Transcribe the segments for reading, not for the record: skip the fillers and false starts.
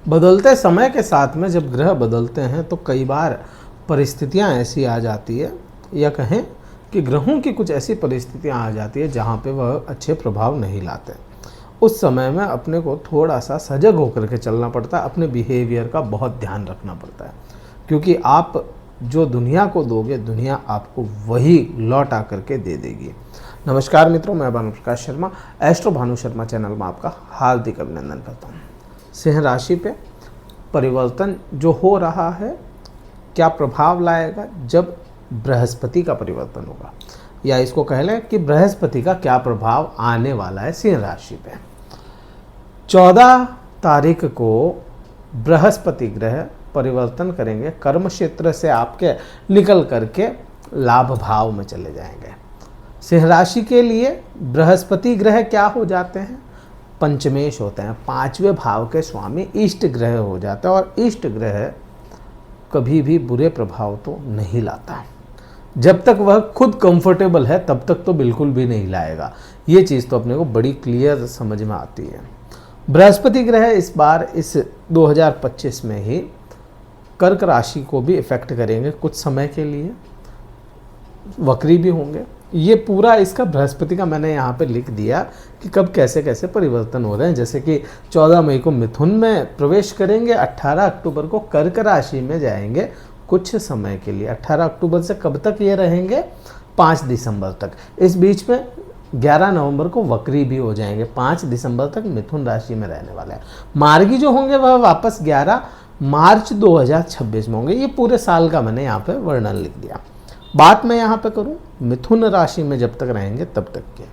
बदलते समय के साथ में जब ग्रह बदलते हैं तो कई बार परिस्थितियां ऐसी आ जाती है, या कहें कि ग्रहों की कुछ ऐसी परिस्थितियां आ जाती है जहां पे वह अच्छे प्रभाव नहीं लाते। उस समय में अपने को थोड़ा सा सजग होकर के चलना पड़ता है, अपने बिहेवियर का बहुत ध्यान रखना पड़ता है, क्योंकि आप जो दुनिया को दोगे दुनिया आपको वही लौट आकर के दे देगी। नमस्कार मित्रों, मैं भानुप्रकाश शर्मा, एस्ट्रो भानु शर्मा चैनल में आपका हार्दिक अभिनंदन करता हूँ। सिंह राशि पे परिवर्तन जो हो रहा है क्या प्रभाव लाएगा जब बृहस्पति का परिवर्तन होगा, या इसको कह लें कि बृहस्पति का क्या प्रभाव आने वाला है सिंह राशि पे। 14 तारीख को बृहस्पति ग्रह परिवर्तन करेंगे, कर्म क्षेत्र से आपके निकल करके लाभ भाव में चले जाएंगे। सिंह राशि के लिए बृहस्पति ग्रह क्या हो जाते हैं, पंचमेश होते हैं, 5वें भाव के स्वामी इष्ट ग्रह हो जाता है। और इष्ट ग्रह कभी भी बुरे प्रभाव तो नहीं लाता, जब तक वह खुद कंफर्टेबल है तब तक तो बिल्कुल भी नहीं लाएगा। ये चीज़ तो अपने को बड़ी क्लियर समझ में आती है। बृहस्पति ग्रह इस बार इस 2025 में ही कर्क राशि को भी इफेक्ट करेंगे, कुछ समय के लिए वक्री भी होंगे। ये पूरा इसका बृहस्पति का मैंने यहाँ पे लिख दिया कि कब कैसे कैसे परिवर्तन हो रहे हैं। जैसे कि 14 मई को मिथुन में प्रवेश करेंगे, 18 अक्टूबर को कर्क राशि में जाएंगे कुछ समय के लिए। 18 अक्टूबर से कब तक ये रहेंगे, 5 दिसंबर तक। इस बीच में 11 नवंबर को वक्री भी हो जाएंगे, 5 दिसंबर तक मिथुन राशि में रहने वाले हैं। मार्गी जो होंगे वह वापस 11 मार्च 2026 में होंगे। ये पूरे साल का मैंने यहाँ पे वर्णन लिख दिया। बात मैं यहाँ पे करूँ मिथुन राशि में जब तक रहेंगे तब तक के,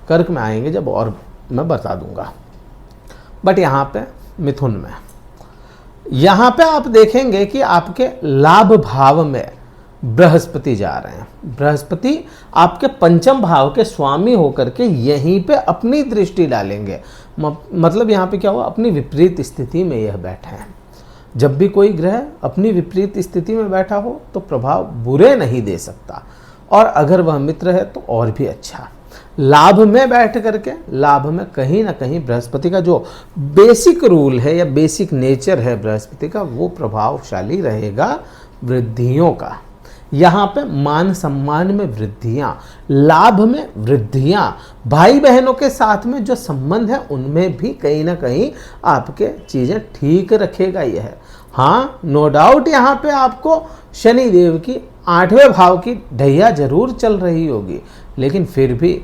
कर्क में आएंगे जब और मैं बता दूंगा। बट यहाँ पे मिथुन में, यहाँ पे आप देखेंगे कि आपके लाभ भाव में बृहस्पति जा रहे हैं। बृहस्पति आपके पंचम भाव के स्वामी होकर के यहीं पे अपनी दृष्टि डालेंगे। मतलब यहाँ पे क्या हुआ, अपनी विपरीत स्थिति में यह बैठे हैं। जब भी कोई ग्रह अपनी विपरीत स्थिति में बैठा हो तो प्रभाव बुरे नहीं दे सकता, और अगर वह मित्र है तो और भी अच्छा। लाभ में बैठ करके, लाभ में कहीं ना कहीं बृहस्पति का जो बेसिक रूल है या बेसिक नेचर है बृहस्पति का, वो प्रभावशाली रहेगा वृद्धियों का। यहाँ पे मान सम्मान में वृद्धियाँ, लाभ में वृद्धियाँ, भाई बहनों के साथ में जो संबंध है उनमें भी कहीं ना कहीं आपके चीज़ें ठीक रखेगा यह। हाँ, नो डाउट यहाँ पे आपको शनि देव की 8वें भाव की ढैया जरूर चल रही होगी, लेकिन फिर भी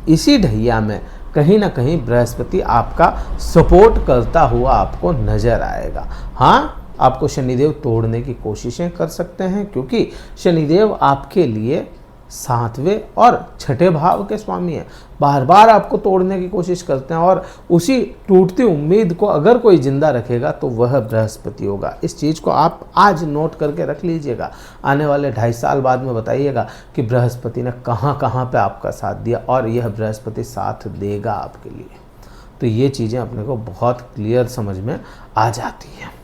इसी ढैया में कहीं ना कहीं बृहस्पति आपका सपोर्ट करता हुआ आपको नजर आएगा। हाँ, आपको शनिदेव तोड़ने की कोशिशें कर सकते हैं, क्योंकि शनिदेव आपके लिए 7वें और 6ठे भाव के स्वामी हैं। बार बार आपको तोड़ने की कोशिश करते हैं, और उसी टूटती उम्मीद को अगर कोई जिंदा रखेगा तो वह बृहस्पति होगा। इस चीज़ को आप आज नोट करके रख लीजिएगा। आने वाले 2.5 साल बाद में बताइएगा कि बृहस्पति ने कहाँ कहाँ पे आपका साथ दिया, और यह बृहस्पति साथ देगा आपके लिए। तो ये चीज़ें अपने को बहुत क्लियर समझ में आ जाती हैं।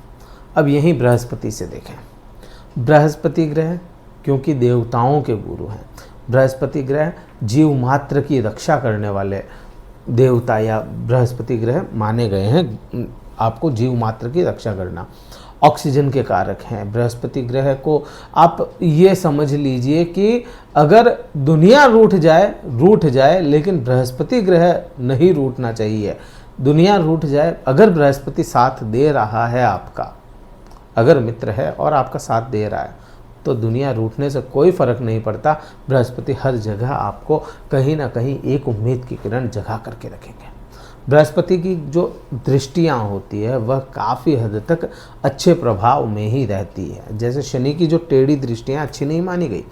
अब यहीं बृहस्पति से देखें, बृहस्पति ग्रह क्योंकि देवताओं के गुरु हैं, बृहस्पति ग्रह जीव मात्र की रक्षा करने वाले देवता या बृहस्पति ग्रह माने गए हैं। आपको जीव मात्र की रक्षा करना, ऑक्सीजन के कारक हैं बृहस्पति ग्रह को। आप ये समझ लीजिए कि अगर दुनिया रूठ जाए लेकिन बृहस्पति ग्रह नहीं रूठना चाहिए। दुनिया रूठ जाए, अगर बृहस्पति साथ दे रहा है आपका, अगर मित्र है और आपका साथ दे रहा है, तो दुनिया रूठने से कोई फर्क नहीं पड़ता। बृहस्पति हर जगह आपको कहीं ना कहीं एक उम्मीद की किरण जगा करके रखेंगे। बृहस्पति की जो दृष्टियाँ होती है वह काफ़ी हद तक अच्छे प्रभाव में ही रहती है। जैसे शनि की जो टेढ़ी दृष्टियाँ अच्छी नहीं मानी गई,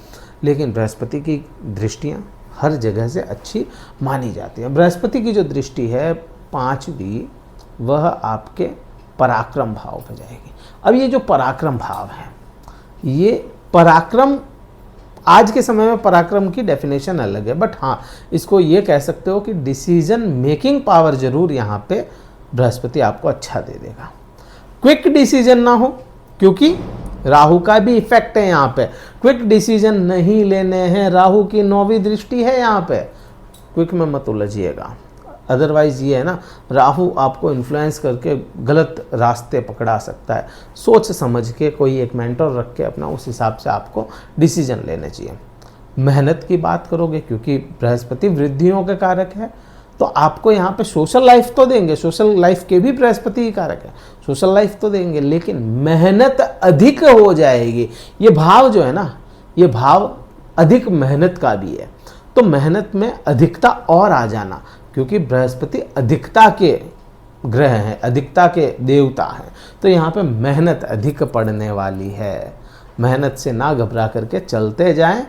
लेकिन बृहस्पति की दृष्टियाँ हर जगह से अच्छी मानी जाती हैं। बृहस्पति की जो दृष्टि है 5वीं, वह आपके पराक्रम भाव पर जाएगी। अब ये जो पराक्रम भाव है, ये पराक्रम आज के समय में पराक्रम की डेफिनेशन अलग है, बट हाँ, इसको ये कह सकते हो कि डिसीजन मेकिंग पावर जरूर यहाँ पे बृहस्पति आपको अच्छा दे देगा। क्विक डिसीजन ना हो, क्योंकि राहु का भी इफेक्ट है यहाँ पे। क्विक डिसीजन नहीं लेने हैं, राहु की 9वीं दृष्टि है यहाँ पे। क्विक में मत उलझिएगा। अदरवाइज़ ये है ना, राहु आपको इन्फ्लुएंस करके गलत रास्ते पकड़ा सकता है। सोच समझ के कोई एक मेंटर रख के अपना उस हिसाब से आपको डिसीजन लेने चाहिए। मेहनत की बात करोगे, क्योंकि बृहस्पति वृद्धियों के कारक है, तो आपको यहाँ पे सोशल लाइफ तो देंगे, सोशल लाइफ के भी बृहस्पति ही कारक है, सोशल लाइफ तो देंगे, लेकिन मेहनत अधिक हो जाएगी। ये भाव जो है ना, ये भाव अधिक मेहनत का भी है, तो मेहनत में अधिकता और आ जाना, क्योंकि बृहस्पति अधिकता के ग्रह हैं, अधिकता के देवता हैं, तो यहाँ पे मेहनत अधिक पड़ने वाली है। मेहनत से ना घबरा करके चलते जाएं,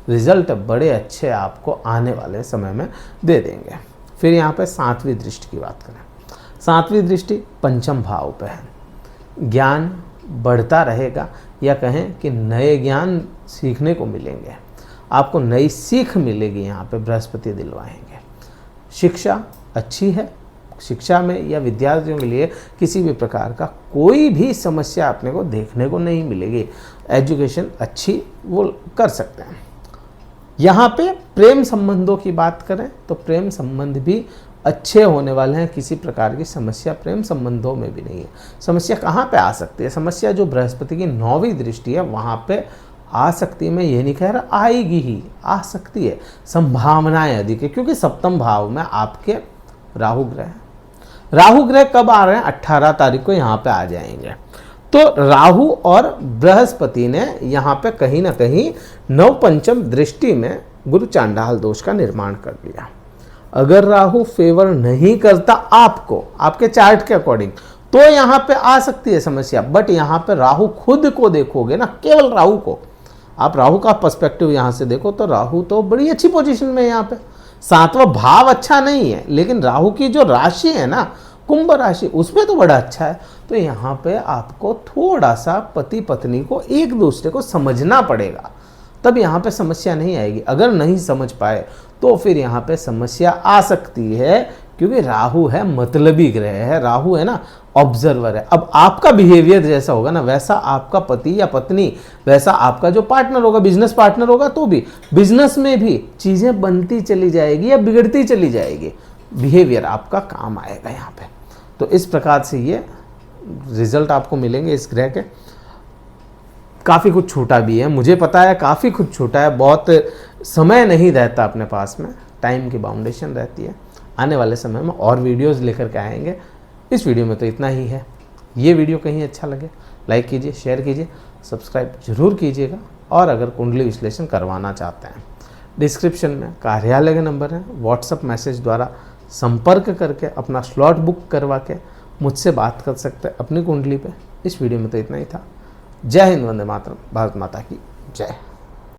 रिजल्ट बड़े अच्छे आपको आने वाले समय में दे देंगे। फिर यहाँ पे 7वीं दृष्टि की बात करें, 7वीं दृष्टि पंचम भाव पे है। ज्ञान बढ़ता रहेगा, या कहें कि नए ज्ञान सीखने को मिलेंगे, आपको नई सीख मिलेगी, यहाँ पे बृहस्पति दिलवाएंगे। शिक्षा अच्छी है, शिक्षा में या विद्यार्थियों के लिए किसी भी प्रकार का कोई भी समस्या अपने को देखने को नहीं मिलेगी। एजुकेशन अच्छी वो कर सकते हैं। यहाँ पे प्रेम संबंधों की बात करें तो प्रेम संबंध भी अच्छे होने वाले हैं, किसी प्रकार की समस्या प्रेम संबंधों में भी नहीं है। समस्या कहाँ पे आ सकती है? समस्या जो बृहस्पति की 9वीं दृष्टि है वहाँ पे आ सकती है। मैं ये नहीं कह रहा आएगी ही, आ सकती है, संभावनाएं अधिक है, क्योंकि सप्तम भाव में आपके राहु ग्रह है। राहु ग्रह कब आ रहे हैं? 18 तारीख को यहाँ पे आ जाएंगे। तो राहु और बृहस्पति ने यहाँ पे कहीं ना कहीं नवपंचम दृष्टि में गुरु चांडाल दोष का निर्माण कर लिया। अगर राहु फेवर नहीं करता आपको, आपके चार्ट के अकॉर्डिंग, तो यहाँ पे आ सकती है समस्या। बट यहाँ पे राहु खुद को देखोगे ना, केवल राहु को, आप राहु का पर्सपेक्टिव यहाँ से देखो तो राहु तो बड़ी अच्छी पोजीशन में है। यहाँ पे 7वां भाव अच्छा नहीं है, लेकिन राहु की जो राशि है ना, कुंभ राशि, उसमें तो बड़ा अच्छा है। तो यहाँ पे आपको थोड़ा सा पति पत्नी को एक दूसरे को समझना पड़ेगा, तब यहाँ पे समस्या नहीं आएगी। अगर नहीं समझ पाए तो फिर यहाँ पे समस्या आ सकती है, क्योंकि राहु है मतलबी ग्रह है, राहु है ना ऑब्जर्वर है। अब आपका बिहेवियर जैसा होगा ना, वैसा आपका पति या पत्नी, वैसा आपका जो पार्टनर होगा, बिजनेस पार्टनर होगा, तो भी बिजनेस में भी चीज़ें बनती चली जाएगी या बिगड़ती चली जाएगी। बिहेवियर आपका काम आएगा यहाँ पे। तो इस प्रकार से ये रिजल्ट आपको मिलेंगे इस ग्रह के। काफ़ी कुछ छूटा भी है, मुझे पता है, काफ़ी कुछ छूटा है, बहुत समय नहीं रहता अपने पास में, टाइम की बाउंडेशन रहती है। आने वाले समय में और वीडियोस लेकर के आएंगे। इस वीडियो में तो इतना ही है। ये वीडियो कहीं अच्छा लगे लाइक कीजिए, शेयर कीजिए, सब्सक्राइब जरूर कीजिएगा। और अगर कुंडली विश्लेषण करवाना चाहते हैं, डिस्क्रिप्शन में कार्यालय के नंबर है, व्हाट्सएप मैसेज द्वारा संपर्क करके अपना स्लॉट बुक करवा के मुझसे बात कर सकते हैं अपनी कुंडली पे। इस वीडियो में तो इतना ही था। जय हिंद, वंदे मातरम, भारत माता की जय।